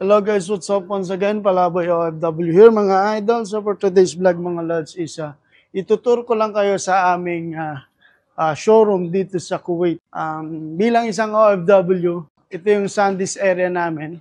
Hello guys, what's up once again? Palaboy OFW here mga idol. So for today's vlog mga lods is itutur ko lang kayo sa aming showroom dito sa Kuwait. Bilang isang OFW, ito yung SanDisk area namin.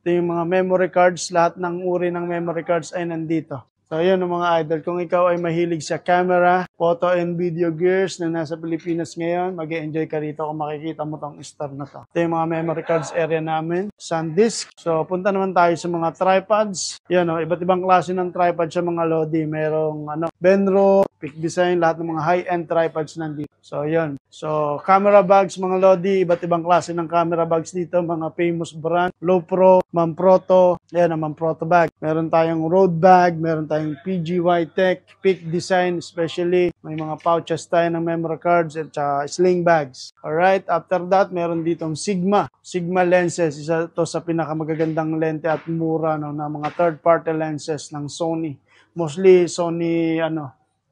Ito yung mga memory cards, lahat ng uri ng memory cards ay nandito. So yun mga idol, kung ikaw ay mahilig sa camera, photo and video gears na nasa Pilipinas ngayon, mag-enjoy ka rito kung makikita mo tong store na to. Ito yung mga memory cards area namin, SanDisk. So punta naman tayo sa mga tripods. Yan iba't ibang klase ng tripod sa mga Lodi. Merong Benro, Peak Design, lahat ng mga high-end tripods nandito. So yun. So camera bags mga Lodi, iba't ibang klase ng camera bags dito, mga famous brand, Lowepro, Manfrotto, yan ang Manfrotto bag. Meron tayong road bag, meron tayong PGY Tech, Peak Design especially. May mga pouches tayo ng memory cards at sling bags. Alright, after that, meron ditong Sigma. Sigma lenses, isa to sa pinakamagagandang lente at mura na mga third-party lenses ng Sony. Mostly Sony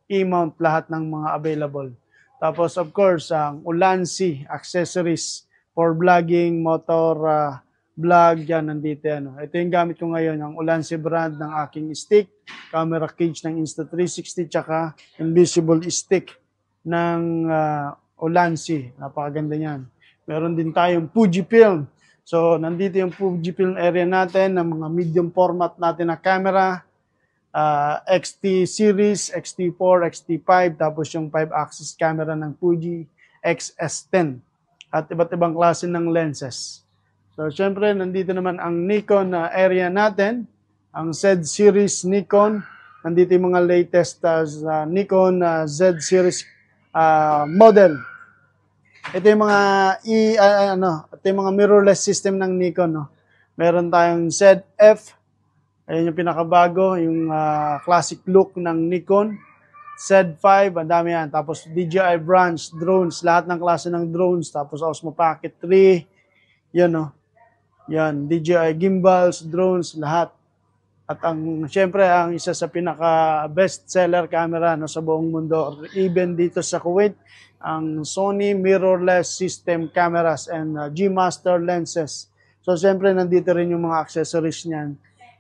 E-mount lahat ng mga available. Tapos of course, ang Ulanzi accessories for vlogging, motor vlog, yan nandito. Ito yung gamit ko ngayon, ang Ulanzi brand ng aking stick, camera cage ng Insta360, tsaka invisible stick ng Ulanzi. Napakaganda niyan. Meron din tayong Fujifilm. So, nandito yung Fujifilm area natin, ng mga medium format natin na camera, XT series, XT4, XT5, tapos yung 5-axis camera ng Fuji XS10 at iba't ibang klase ng lenses. So, syempre, nandito naman ang Nikon area natin, ang Z series Nikon. Nandito yung mga latest Nikon Z series model. Ito yung mga ito yung mga mirrorless system ng Nikon, no. Meron tayong ZF. Ayun yung pinakabago, yung classic look ng Nikon. Z5, ang dami yan. Tapos DJI branch, drones, lahat ng klase ng drones. Tapos Osmo Pocket 3, yan yan, DJI gimbals, drones, lahat. At syempre, ang isa sa pinaka best seller camera sa buong mundo, or even dito sa Kuwait, ang Sony mirrorless system cameras and G-Master lenses. So, syempre, nandito rin yung mga accessories niyan.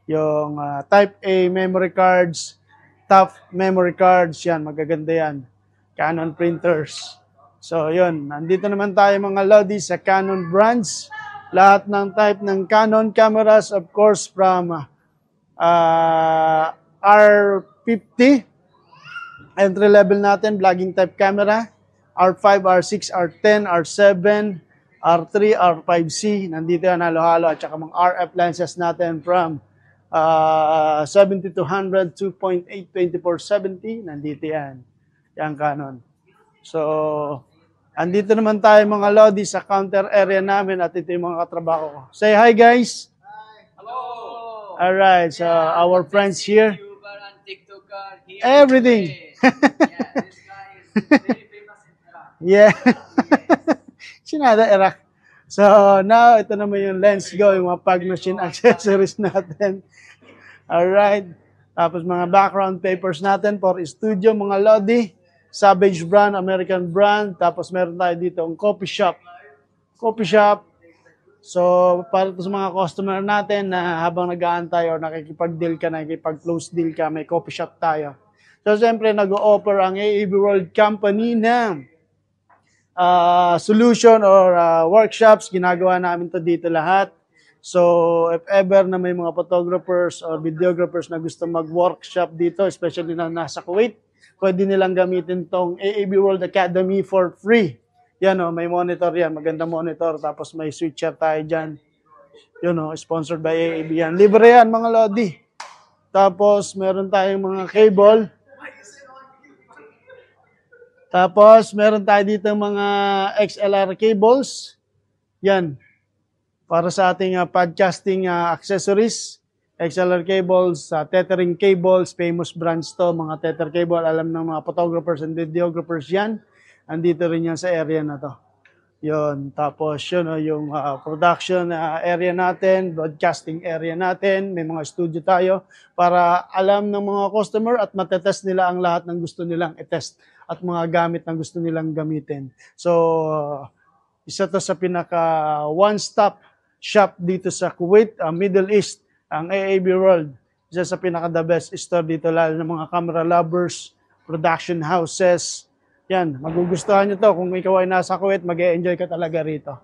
Yung Type A memory cards, top memory cards, yan, magaganda yan. Canon printers. So, yun. Nandito naman tayo mga Lodi sa Canon brands. Lahat ng type ng Canon cameras, of course, from R50, entry level natin, vlogging type camera, R5, R6, R10, R7, R3, R5C, nandito yan halo-halo, at saka mga RF lenses natin from 70-100, 2.8, 24-70, nandito yan. Yan Canon. So, andito naman tayo mga Lodi sa counter area namin at ito yung mga katrabaho ko. Say hi guys! Hi! Hello! Alright, so our friends here. YouTuber and TikToker here. Everything! Yeah, this guy is very famous in Iraq. Yeah. Sinada Iraq. So now, ito naman yung Lens Go, yung mga pag machine accessories natin. Alright. Tapos mga background papers natin for studio, mga Lodi. Savage brand, American brand. Tapos meron tayo dito ang coffee shop. Coffee shop. So, para sa mga customer natin na habang nag-aantay or nakikipag-deal ka, nakikipag-close deal ka, may coffee shop tayo. So, siyempre, nag-o-offer ang AAB World Company ng solution or workshops. Ginagawa namin to dito lahat. So, if ever na may mga photographers or videographers na gusto mag-workshop dito, especially na nasa Kuwait, pwede nilang gamitin tong AAB World Academy for free. Yan may monitor yan, maganda monitor, tapos may switcher tayo dyan. Sponsored by AAB yan. Libre yan mga Lodi. Tapos meron tayong mga cable. Tapos meron tayo dito mga XLR cables. Yan. Para sa ating podcasting accessories. XLR cables, tethering cables, famous brands to, mga tether cable, alam ng mga photographers and videographers yan. Andito rin yan sa area na to. Yun, tapos yung production area natin, broadcasting area natin, may mga studio tayo para alam ng mga customer at matetest nila ang lahat ng gusto nilang i-test at mga gamit na gusto nilang gamitin. So, isa to sa pinaka one-stop shop dito sa Kuwait, Middle East, ang AAB World. Isa sa pinaka-the best store dito, lalo ng mga camera lovers, production houses. Yan, magugustuhan nyo to. Kung ikaw ay nasa Kuwait, mag-e-enjoy ka talaga rito.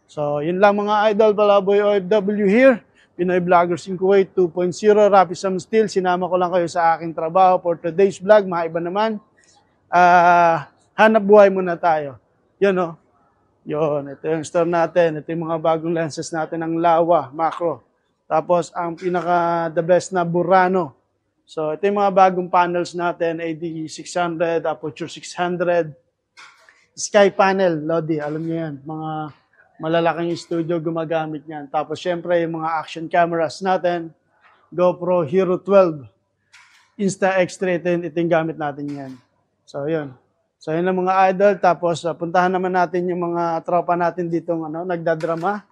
So, yun lang mga idol, Palaboy OFW here. Pinoy Vloggers in Kuwait 2.0, Rafi Sam Steel. Sinama ko lang kayo sa aking trabaho for today's vlog. Mga iba naman, hanap buhay muna tayo. Yun o. Yun, ito yung store natin. Ito yung mga bagong lenses natin ng Lawa, macro. Tapos, ang pinaka-the best na Burano. So, ito yung mga bagong panels natin, AD600, Aperture 600, Sky Panel, Lodi, alam niyo yan, mga malalaking studio gumagamit niyan. Tapos, syempre, yung mga action cameras natin, GoPro Hero 12, Insta-X3, ito yung gamit natin yan. So, yun. So, yun ang mga idol. Tapos, puntahan naman natin yung mga tropa natin dito, nagdadrama.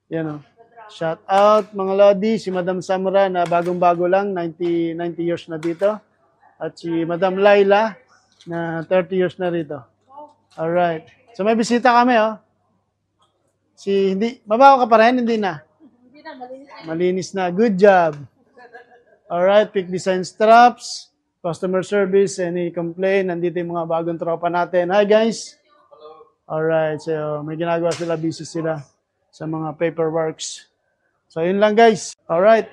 Yan o. Shout out mga Lodi, si Madam Samura na bagong-bago lang, 90 years na dito. At si Madam Laila na 30 years na rito. Alright. So may bisita kami oh. Mabaho ka pa rin? Hindi na? Hindi na, malinis. Malinis na. Good job. Alright, Peak Design Straps, customer service, any complaint, nandito yung mga bagong tropa natin. Hi guys. Alright, so may ginagawa sila, busy sila sa mga paperworks. So, yun lang guys. Alright.